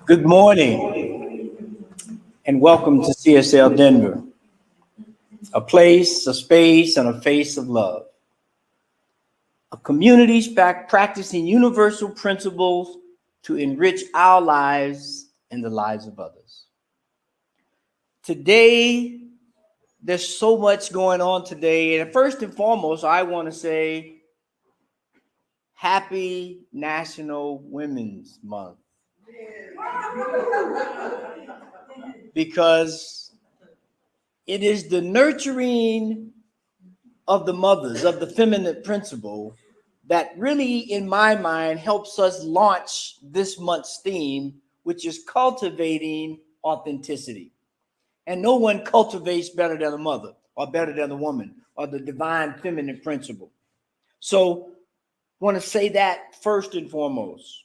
Good morning and welcome to CSL Denver, a place, a space, and a face of love. A community practicing universal principles to enrich our lives and the lives of others. Today, there's so much going on today. And first and foremost, I want to say Happy National Women's Month. Because it is the nurturing of the mothers, of the feminine principle, that really, in my mind, helps us launch this month's theme, which is cultivating authenticity. And no one cultivates better than a mother, or better than a woman, or the divine feminine principle. So I want to say that first and foremost.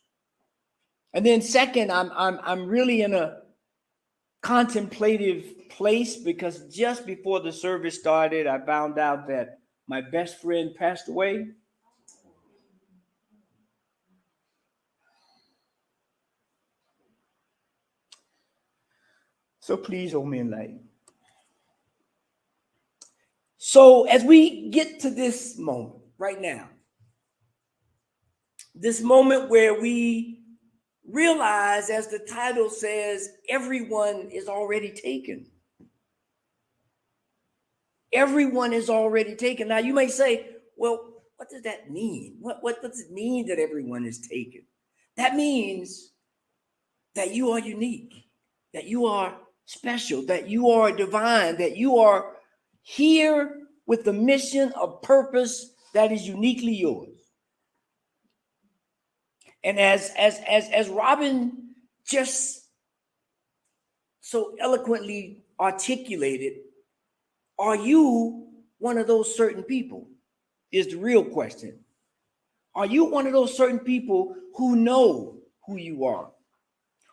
And then second, I'm really in a contemplative place because just before the service started, I found out that my best friend passed away. So please hold me in light. So as we get to this moment right now, this moment where we realize, as the title says, everyone is already taken. Everyone is already taken. Now you may say, well, what does that mean? What does it mean that everyone is taken? That means that you are unique, that you are special, that you are divine, that you are here with the mission, a purpose that is uniquely yours. And as Robin just so eloquently articulated, are you one of those certain people? Is the real question. Are you one of those certain people who know who you are,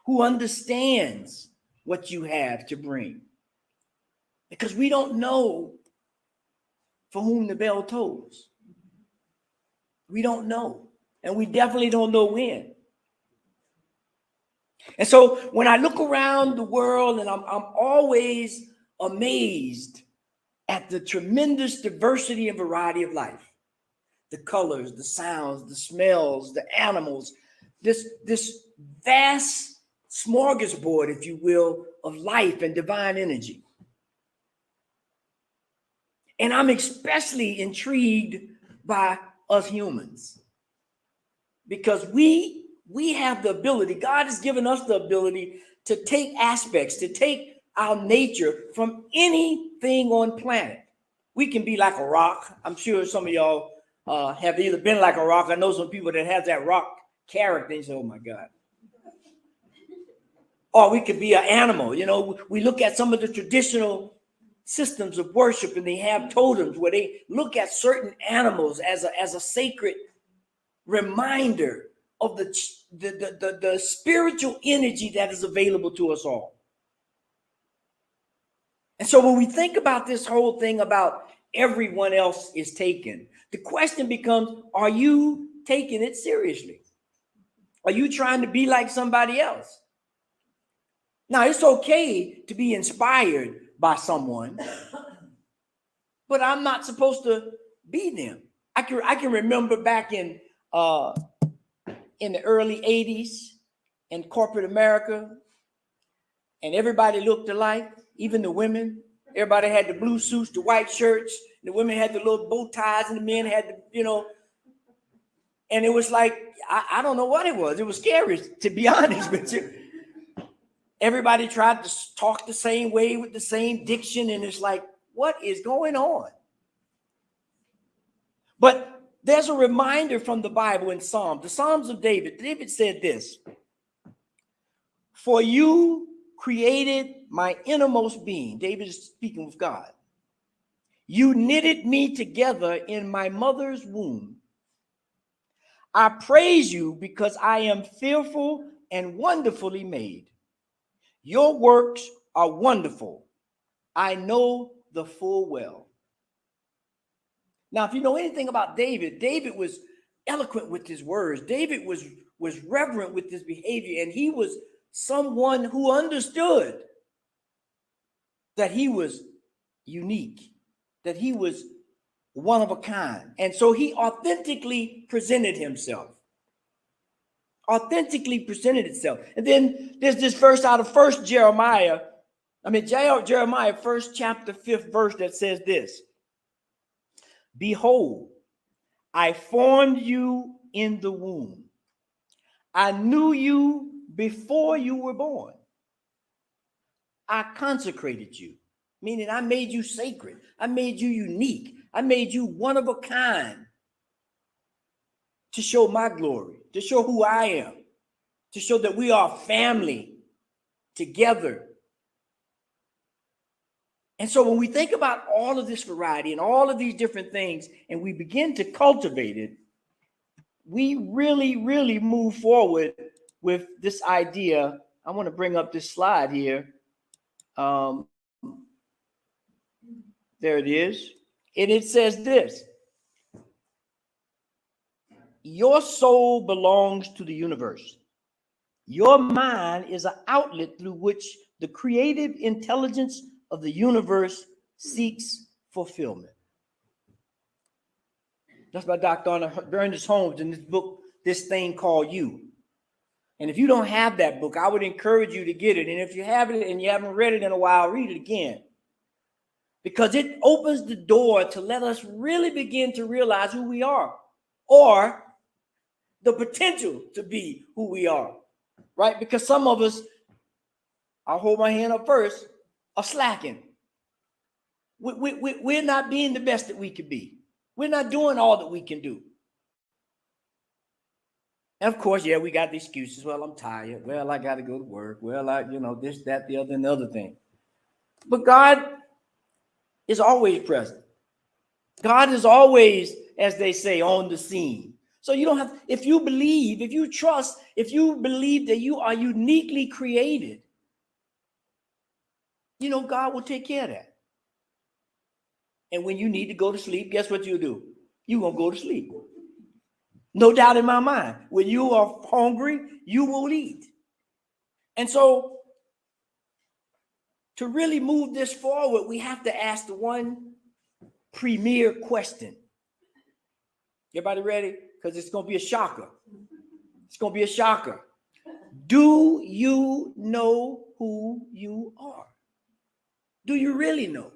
who understands what you have to bring? Because we don't know for whom the bell tolls. We don't know. And we definitely don't know when. And so when I look around the world, and I'm always amazed at the tremendous diversity and variety of life. The colors, the sounds, the smells, the animals, this vast smorgasbord, if you will, of life and divine energy. And I'm especially intrigued by us humans because we have the ability, God has given us the ability to take aspects, to take our nature from anything on planet. We can be like a rock. I'm sure some of y'all have either been like a rock. I know some people that have that rock character. They say, oh my God. Or we could be an animal. You know, we look at some of the traditional systems of worship and they have totems where they look at certain animals as a sacred reminder of the spiritual energy that is available to us all. And so when we think about this whole thing about everyone else is taken, the question becomes, are you taking it seriously? Are you trying to be like somebody else? Now, it's okay to be inspired by someone, but I'm not supposed to be them. I can remember back in the early 80s in corporate America, and everybody looked alike, even the women. Everybody had the blue suits, the white shirts. The women had the little bow ties, and the men had the, you know. And it was like, I don't know what it was. It was scary, to be honest with you. Everybody tried to talk the same way with the same diction, and it's like, what is going on? But there's a reminder from the Bible in Psalms, the Psalms of David. David said this: for you created my innermost being. David is speaking with God. You knitted me together in my mother's womb. I praise you because I am fearful and wonderfully made. Your works are wonderful. I know the full well. Now, if you know anything about David, David was eloquent with his words. David was reverent with his behavior, and he was someone who understood that he was unique, that he was one of a kind. And so he authentically presented himself. Authentically presented itself. And then there's this verse out of Jeremiah, first chapter, 5th verse, that says this: behold, I formed you in the womb. I knew you before you were born. I consecrated you, meaning I made you sacred. I made you unique. I made you one of a kind to show my glory, to show who I am, to show that we are family together. And so when we think about all of this variety and all of these different things, and we begin to cultivate it, we really, really move forward with this idea. I want to bring up this slide here. There it is. And it says this: your soul belongs to the universe. Your mind is an outlet through which the creative intelligence of the universe seeks fulfillment. That's by Dr. Ernest Holmes in this book, This Thing Called You. And if you don't have that book, I would encourage you to get it. And if you have it and you haven't read it in a while, read it again. Because it opens the door to let us really begin to realize who we are, or the potential to be who we are, right? Because some of us, I'll hold my hand up first, are slacking. We're not being the best that we could be. We're not doing all that we can do. And of course, yeah, we got the excuses. Well, I'm tired. Well, I got to go to work. Well, this, that, the other, and the other thing. But God is always present. God is always, as they say, on the scene. So you don't have, if you believe, if you trust, if you believe that you are uniquely created, God will take care of that. And when you need to go to sleep, guess what you'll do? You're going to go to sleep. No doubt in my mind. When you are hungry, you will eat. And so to really move this forward, we have to ask the one premier question. Everybody ready? Because it's going to be a shocker. It's going to be a shocker. Do you know who you are? Do you really know?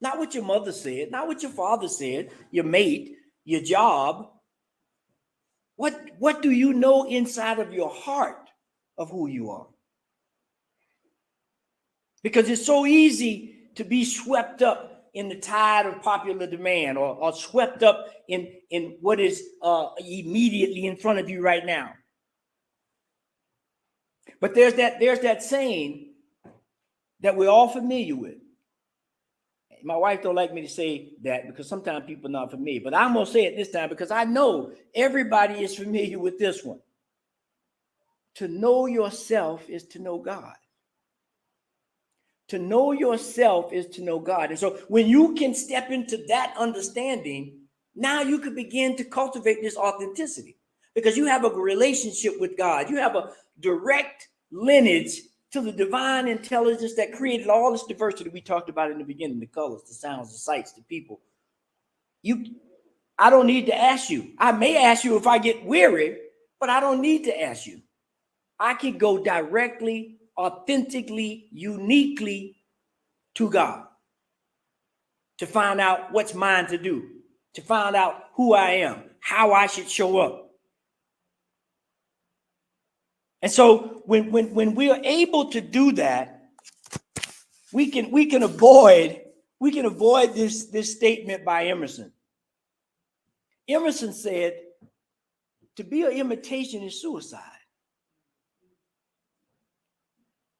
Not what your mother said, not what your father said, your mate, your job. What do you know inside of your heart of who you are? Because it's so easy to be swept up in the tide of popular demand, or swept up in what is immediately in front of you right now. But there's that saying that we're all familiar with. My wife don't like me to say that because sometimes people are not familiar, but I'm going to say it this time because I know everybody is familiar with this one. To know yourself is to know God. To know yourself is to know God. And so when you can step into that understanding, now you can begin to cultivate this authenticity because you have a relationship with God. You have a direct lineage to the divine intelligence that created all this diversity we talked about in the beginning, the colors, the sounds, the sights, the people. I don't need to ask you. I may ask you if I get weary, but I don't need to ask you. I can go directly, authentically, uniquely to God to find out what's mine to do, to find out who I am, how I should show up. And so when we are able to do that, we can avoid this statement by Emerson. Emerson said, to be an imitation is suicide.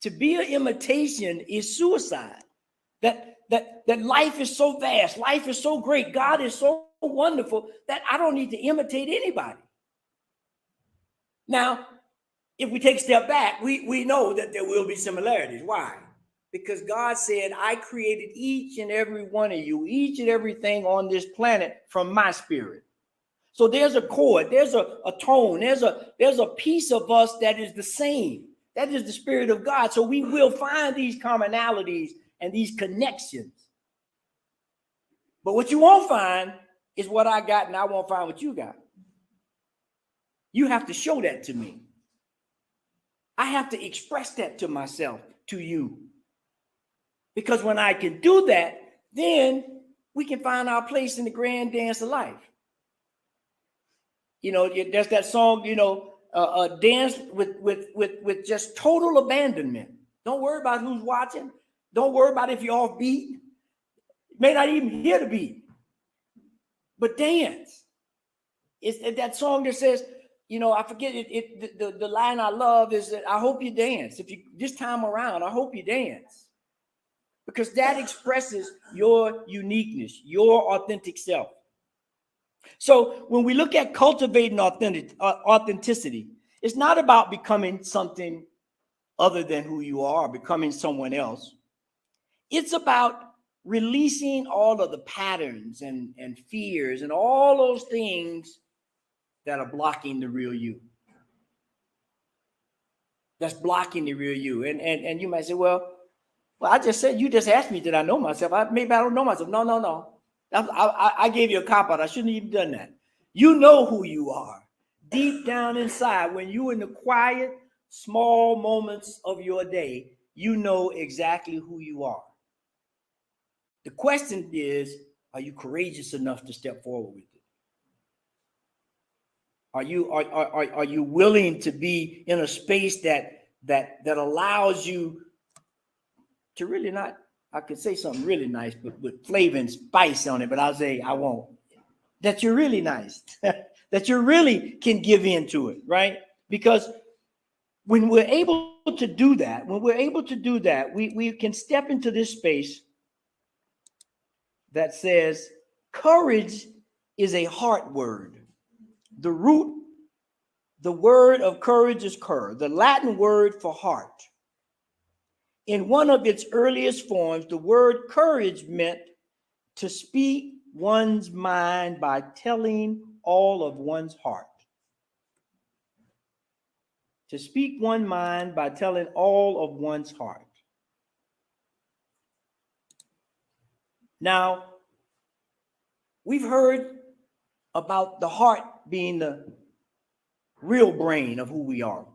To be an imitation is suicide. That life is so vast, life is so great, God is so wonderful that I don't need to imitate anybody. Now, if we take a step back, we know that there will be similarities. Why? Because God said, I created each and every one of you, each and everything on this planet from my spirit. So there's a chord, there's a tone, there's a piece of us that is the same. That is the Spirit of God. So we will find these commonalities and these connections. But what you won't find is what I got, and I won't find what you got. You have to show that to me. I have to express that to myself, to you. Because when I can do that, then we can find our place in the grand dance of life. You know, there's that song, you know, dance with just total abandonment. Don't worry about who's watching. Don't worry about if you're off beat. You may not even hear the beat, but dance. It's that song that says, you know, I forget it. The line I love is that I hope you dance. If you this time around, I hope you dance, because that expresses your uniqueness, your authentic self. So when we look at cultivating authenticity, it's not about becoming something other than who you are, becoming someone else. It's about releasing all of the patterns and fears and all those things that are blocking the real you. That's blocking the real you. And you might say, well, I just said, you just asked me, did I know myself? Maybe I don't know myself. No. I gave you a cop-out. I shouldn't have even done that. You know who you are. Deep down inside, when you're in the quiet, small moments of your day, you know exactly who you are. The question is, are you courageous enough to step forward with it? Are you willing to be in a space that allows you to really not, I could say something really nice, but with flavor and spice on it, but I'll say I won't. That you're really nice, that you really can give into it, right? Because when we're able to do that, we can step into this space that says courage is a heart word. The word of courage is cur, the Latin word for heart. In one of its earliest forms, the word courage meant to speak one's mind by telling all of one's heart. To speak one's mind by telling all of one's heart. Now, we've heard about the heart being the real brain of who we are.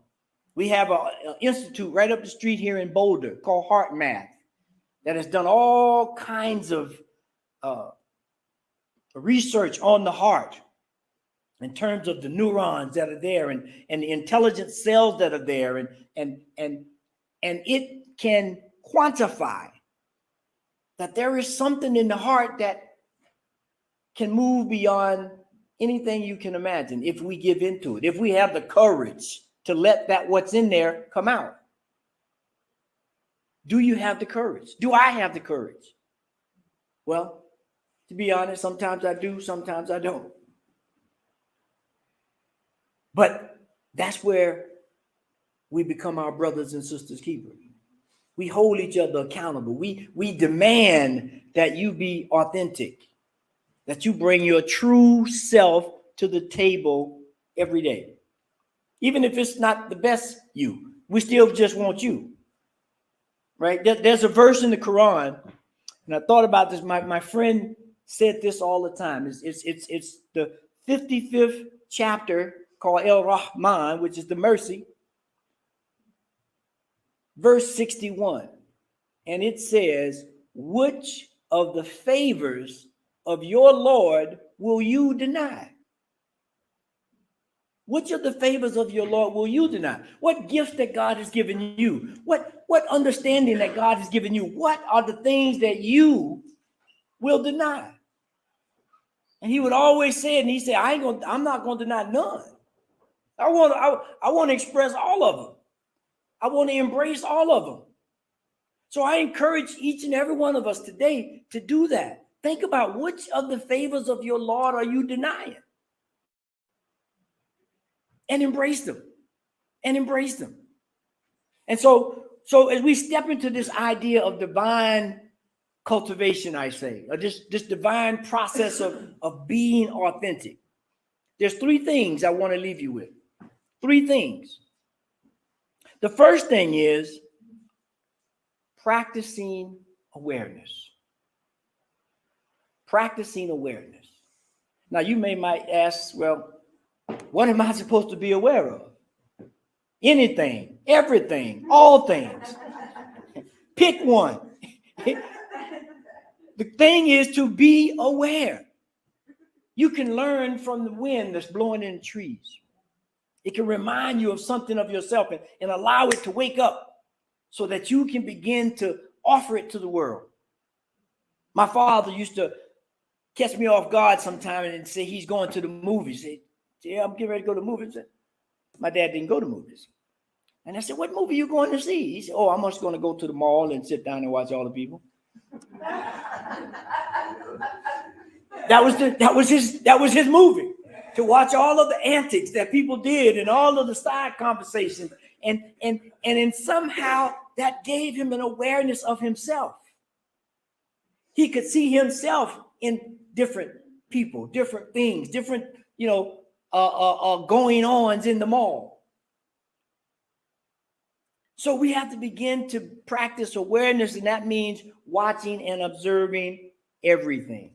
We have an institute right up the street here in Boulder called Heart Math that has done all kinds of research on the heart in terms of the neurons that are there and the intelligent cells that are there, and it can quantify that there is something in the heart that can move beyond anything you can imagine if we give into it, if we have the courage to let that what's in there come out. Do you have the courage? Do I have the courage? Well, to be honest, sometimes I do, sometimes I don't. But that's where we become our brothers and sisters keepers. We hold each other accountable. We demand that you be authentic, that you bring your true self to the table every day. Even if it's not the best you, we still just want you, right? There's a verse in the Quran, and I thought about this. My friend said this all the time. It's the 55th chapter called El-Rahman, which is the mercy, verse 61. And it says, which of the favors of your Lord will you deny? Which of the favors of your Lord will you deny? What gifts that God has given you? What understanding that God has given you? What are the things that you will deny? And he would always say it, and he said, I'm not going to deny none. I want to express all of them. I want to embrace all of them. So I encourage each and every one of us today to do that. Think about which of the favors of your Lord are you denying? And embrace them. And embrace them. And so as we step into this idea of divine cultivation, I say, or this divine process of being authentic, there's three things I want to leave you with. Three things. The first thing is practicing awareness. Practicing awareness. Now, you might ask, well, what am I supposed to be aware of? Anything, everything, all things. Pick one. The thing is to be aware. You can learn from the wind that's blowing in the trees. It can remind you of something of yourself and allow it to wake up so that you can begin to offer it to the world. My father used to catch me off guard sometime and say he's going to the movies. He said, yeah, I'm getting ready to go to the movies. My dad didn't go to movies. And I said, what movie are you going to see? He said, oh, I'm just going to go to the mall and sit down and watch all the people. That was his movie, to watch all of the antics that people did and all of the side conversations. And somehow that gave him an awareness of himself. He could see himself in different people, different things, different, going ons in the mall. So we have to begin to practice awareness, and that means watching and observing everything.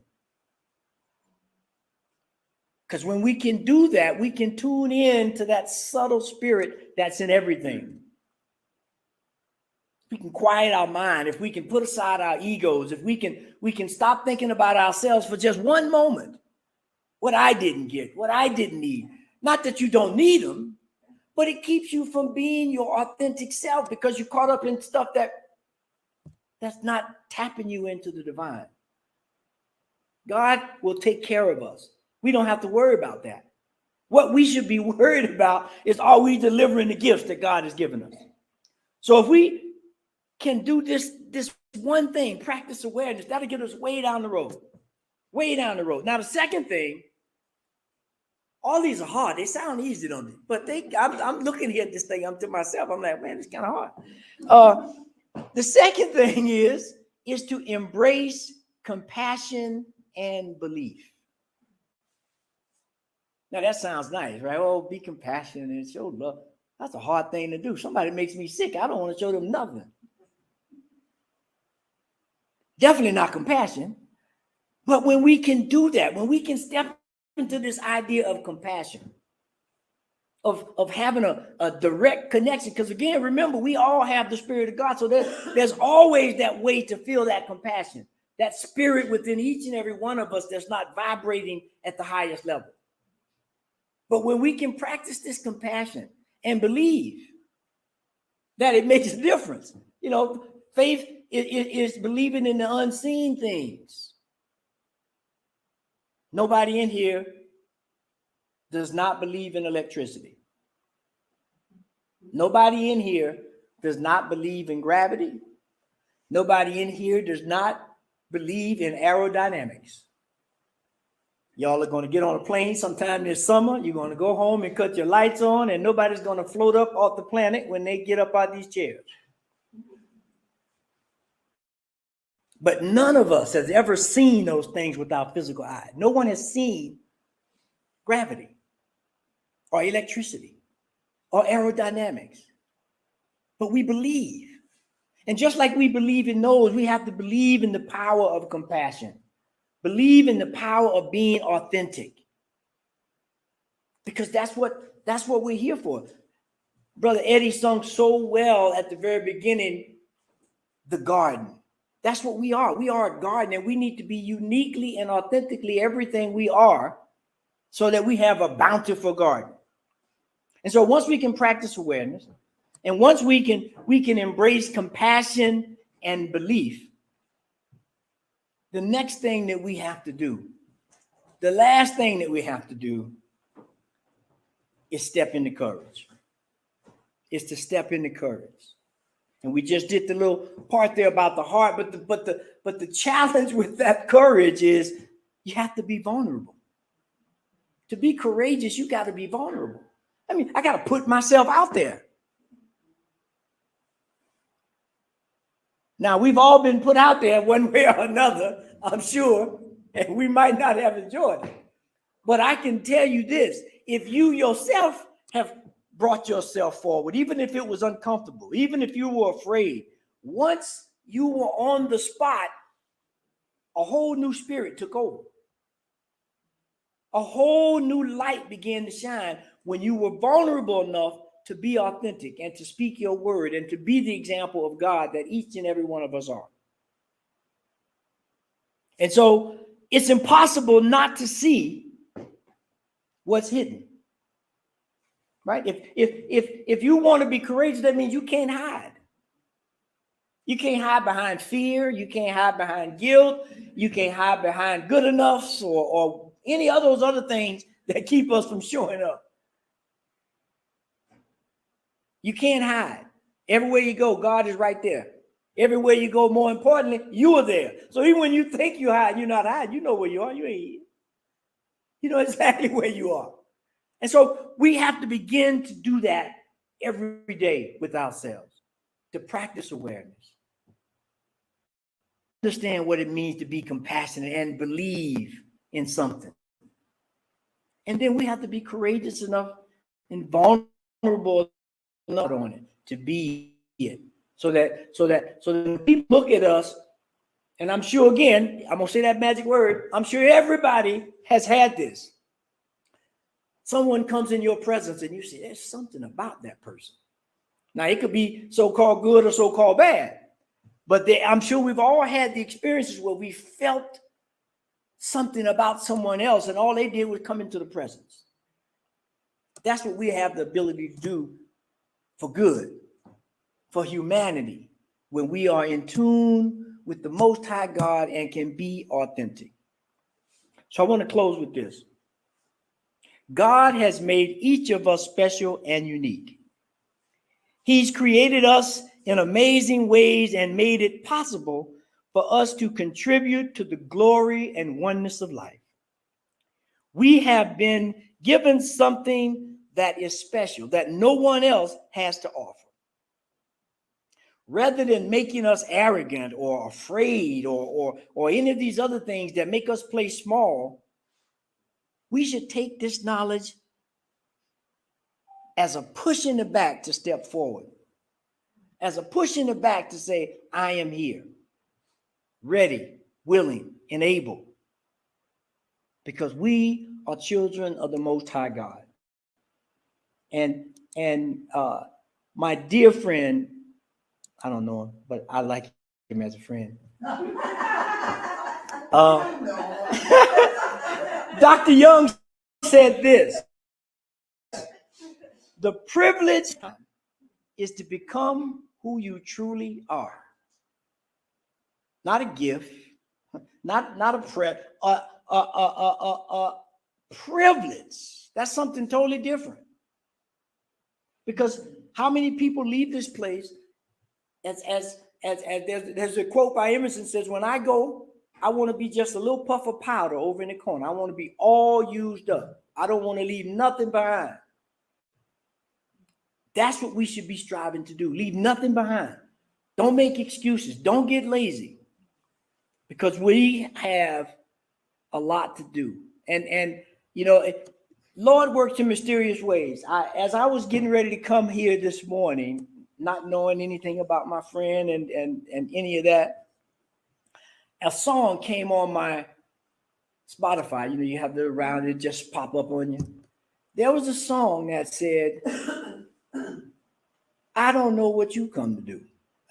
Because when we can do that, we can tune in to that subtle spirit that's in everything. We can quiet our mind, if we can put aside our egos, if we can stop thinking about ourselves for just one moment. What I didn't get, what I didn't need. Not that you don't need them, but it keeps you from being your authentic self because you're caught up in stuff that's not tapping you into the divine. God will take care of us. We don't have to worry about that. What we should be worried about is, are we delivering the gifts that God has given us? So if we can do this one thing, practice awareness, that'll get us way down the road. Way down the road. Now, the second thing, all these are hard. They sound easy, don't they? But I'm looking here at this thing, I'm to myself, I'm like, man, it's kind of hard. The second thing is to embrace compassion and belief. Now, that sounds nice, right? Oh, be compassionate and show love. That's a hard thing to do. Somebody makes me sick. I don't want to show them nothing. Definitely not compassion. But when we can do that, when we can step into this idea of compassion, of having a direct connection, because again, remember, we all have the Spirit of God. So there's always that way to feel that compassion, that spirit within each and every one of us that's not vibrating at the highest level. But when we can practice this compassion and believe that it makes a difference, faith is believing in the unseen things. Nobody in here does not believe in electricity. Nobody in here does not believe in gravity. Nobody in here does not believe in aerodynamics. Y'all are going to get on a plane sometime this summer. You're going to go home and cut your lights on, and nobody's going to float up off the planet when they get up out of these chairs. But none of us has ever seen those things with our physical eye. No one has seen gravity or electricity or aerodynamics. But we believe. And just like we believe in those, we have to believe in the power of compassion. Believe in the power of being authentic. Because that's what we're here for. Brother Eddie sung so well at the very beginning, the garden. That's what we are. We are a garden, and we need to be uniquely and authentically everything we are so that we have a bountiful garden. And so once we can practice awareness, and once we can embrace compassion and belief, the next thing that we have to do, the last thing that we have to do is step into courage. Is to step into courage. And we just did the little part there about the heart, but the challenge with that courage is you have to be vulnerable. To be courageous, you got to be vulnerable. I mean, I got to put myself out there. Now, we've all been put out there one way or another, I'm sure, and we might not have enjoyed it. But I can tell you this, if you yourself have brought yourself forward, even if it was uncomfortable, even if you were afraid, once you were on the spot, a whole new spirit took over. A whole new light began to shine when you were vulnerable enough to be authentic and to speak your word and to be the example of God that each and every one of us are. And so it's impossible not to see what's hidden. Right? If you want to be courageous, that means you can't hide. You can't hide behind fear. You can't hide behind guilt. You can't hide behind good enoughs or any of those other things that keep us from showing up. You can't hide. Everywhere you go, God is right there. Everywhere you go, more importantly, you are there. So even when you think you hide, you're not hiding. You know where you are. You ain't. You know exactly where you are. And so we have to begin to do that every day with ourselves, to practice awareness. Understand what it means to be compassionate and believe in something. And then we have to be courageous enough and vulnerable enough on it to be it. So that when people look at us, and I'm sure, again, I'm gonna say that magic word, I'm sure everybody has had this. Someone comes in your presence and you say, there's something about that person. Now, it could be so-called good or so-called bad, but I'm sure we've all had the experiences where we felt something about someone else and all they did was come into the presence. That's what we have the ability to do for good, for humanity, when we are in tune with the Most High God and can be authentic. So I want to close with this. God has made each of us special and unique. He's created us in amazing ways and made it possible for us to contribute to the glory and oneness of life. We have been given something that is special, that no one else has to offer. Rather than making us arrogant or afraid or any of these other things that make us play small, we should take this knowledge as a push in the back to step forward, as a push in the back to say, I am here, ready, willing, and able, because we are children of the Most High God. And my dear friend, I don't know him, but I like him as a friend. Dr. Young said this: the privilege is to become who you truly are. Not a gift, not a privilege. That's something totally different. Because how many people leave this place as there's a quote by Emerson says, when I go, I want to be just a little puff of powder over in the corner. I want to be all used up. I don't want to leave nothing behind. That's what we should be striving to do. Leave nothing behind. Don't make excuses. Don't get lazy, because we have a lot to do. And you know, Lord works in mysterious ways. As I was getting ready to come here this morning, not knowing anything about my friend and any of that, a song came on my Spotify. You know, you have the around, it just pop up on you. There was a song that said, I don't know what you come to do.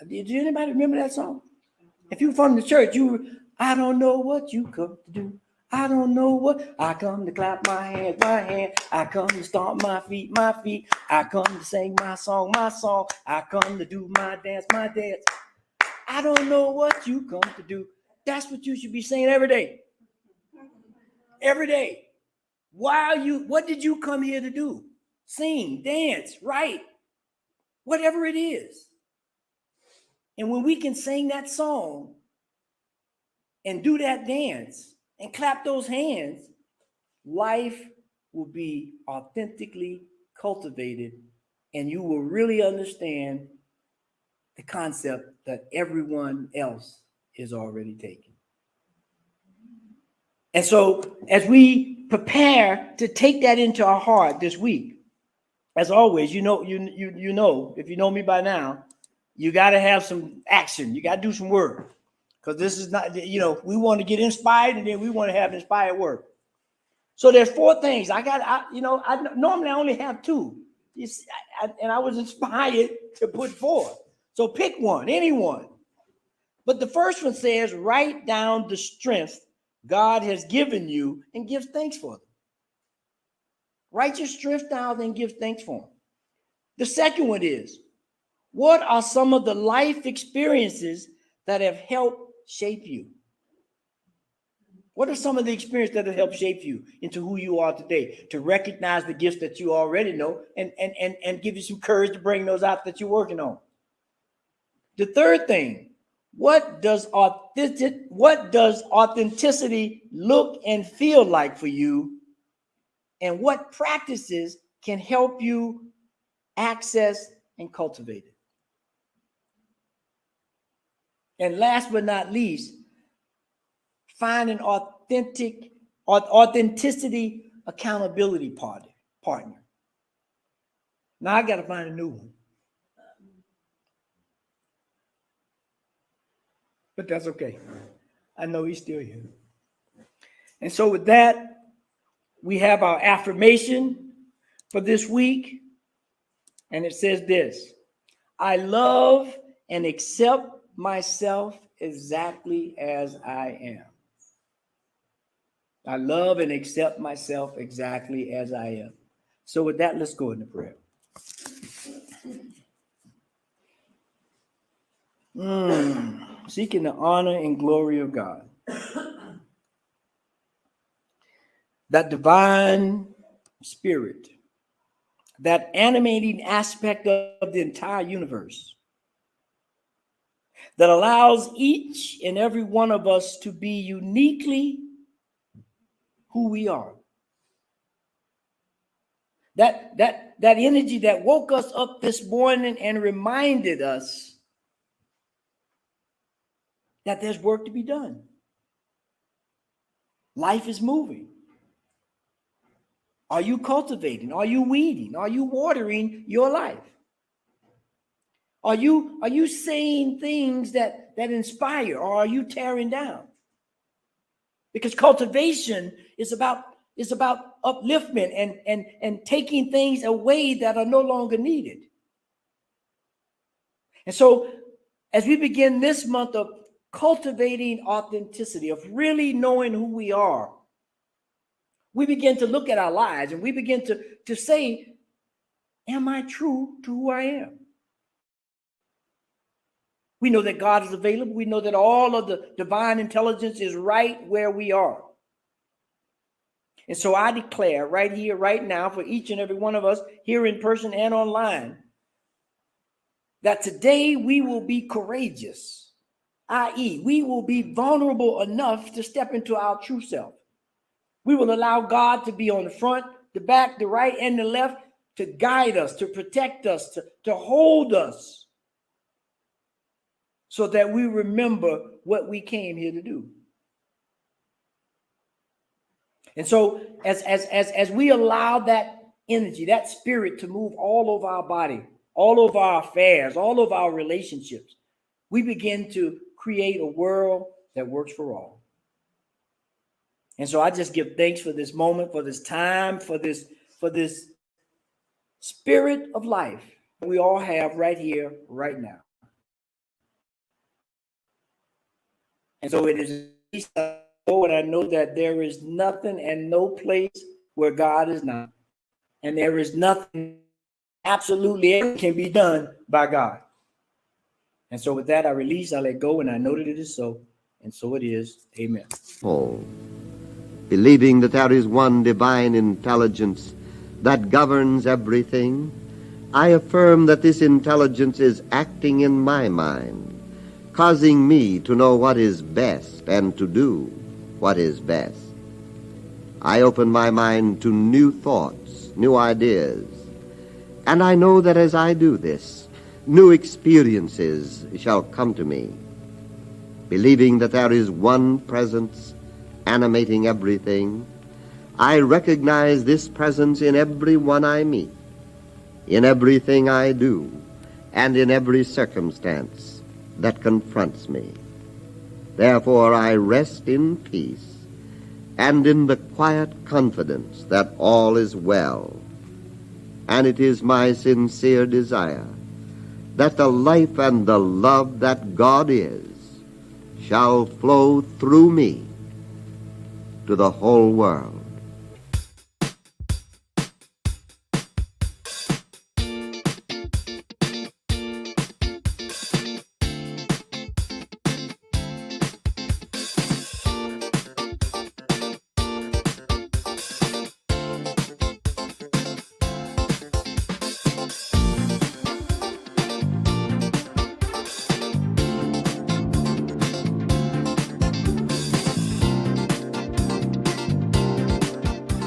Did anybody remember that song? If you're from the church, I don't know what you come to do. I don't know what. I come to clap my hands. I come to stomp my feet. I come to sing my song. I come to do my dance. I don't know what you come to do. That's what you should be saying every day. Every day. What did you come here to do? Sing, dance, write, whatever it is. And when we can sing that song and do that dance and clap those hands, life will be authentically cultivated, and you will really understand the concept that everyone else is already taking. And so as we prepare to take that into our heart this week, as always, you know, if you know me by now, you got to have some action. You got to do some work, because this is not, we want to get inspired, and then we want to have inspired work. So there's 4 things I normally I only have 2, and I was inspired to put 4. So pick one, anyone. But the first one says, write down the strength God has given you and give thanks for them. Write your strength down and give thanks for them. The second one is, what are some of the life experiences that have helped shape you? What are some of the experiences that have helped shape you into who you are today? To recognize the gifts that you already know and give you some courage to bring those out that you're working on. The third thing, what does authenticity look and feel like for you? And what practices can help you access and cultivate it? And last but not least, find an authenticity accountability partner. Now I got to find a new one. But that's okay. I know he's still here. And so with that, we have our affirmation for this week. And it says this: I love and accept myself exactly as I am. I love and accept myself exactly as I am. So with that, let's go into prayer. Seeking the honor and glory of God. That divine spirit, that animating aspect of the entire universe, that allows each and every one of us to be uniquely who we are. That energy that woke us up this morning and reminded us that there's work to be done. Life is moving. Are you cultivating? Are you weeding? Are you watering your life? Are you saying things that inspire, or are you tearing down? Because cultivation is about upliftment and taking things away that are no longer needed. And so as we begin this month of cultivating authenticity, of really knowing who we are, we begin to look at our lives and we begin to say, am I true to who I am? We know that God is available. We know that all of the divine intelligence is right where we are. And so I declare right here, right now, for each and every one of us here in person and online, that today we will be courageous, i.e., we will be vulnerable enough to step into our true self. We will allow God to be on the front, the back, the right, and the left to guide us, to protect us, to hold us, so that we remember what we came here to do. And so as we allow that energy, that spirit to move all over our body, all over our affairs, all over our relationships, we begin to create a world that works for all. And so I just give thanks for this moment, for this time, for this spirit of life that we all have right here, right now. And so it is, and I know that there is nothing and no place where God is not. And there is nothing, absolutely everything can be done by God. And so with that, I release, I let go, and I know that it is so. And so it is. Amen. All, believing that there is one divine intelligence that governs everything, I affirm that this intelligence is acting in my mind, causing me to know what is best and to do what is best. I open my mind to new thoughts, new ideas, and I know that as I do this, new experiences shall come to me. Believing that there is one presence animating everything, I recognize this presence in every one I meet. in everything I do and in every circumstance that confronts me. Therefore I rest in peace and in the quiet confidence that all is well. And it is my sincere desire that the life and the love that God is shall flow through me to the whole world.